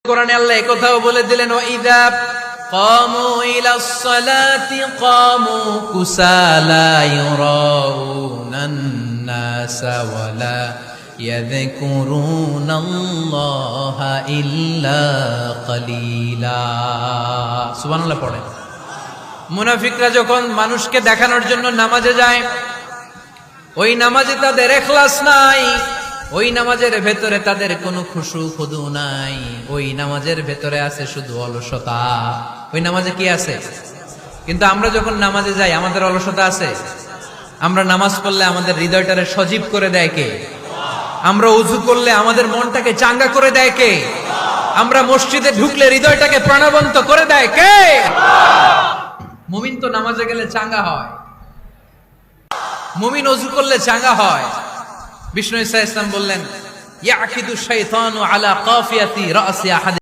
কোরআনে আল্লাহ একথাও বলে দিলেন, ওয়াইদা কামু ইলাস সালাতি কামু কুসালা ইউরাউনান নাসা ওয়ালা ইয়াযকুরুনাল্লাহা ইল্লা কালিলা। সুবহানাল্লাহ পড়েন। মুনাফিকরা যখন মানুষকে দেখানোর জন্য নামাজে যায়, ওই নামাজে তাদের ইখলাস নাই, ওই নামাজের ভেতরে তাদের কোনো খুশু খুদু নাই, ওই নামাজের ভেতরে আছে শুধু অলসতা। ওই নামাজে কি আছে? কিন্তু আমরা যখন নামাজে যাই আমাদের অলসতা আছে? আমরা নামাজ পড়লে আমাদের হৃদয়টারে সজীব করে দেয় কে? আমরা উযু করলে আমাদের মনটাকে চাঙ্গা করে দেয় কে? আমরা মসজিদে ঢুকলে হৃদয়টাকে প্রাণবন্ত করে দেয় কে? মুমিন তো নামাজে গেলে চাঙ্গা হয়, মুমিন ওযু করলে চাঙ্গা হয়। বিষ্ণু ঈসা ইসলাম বললেন, ইয়াকিদু শাইতানু আলা কাফিয়াতি রাসি আহাদ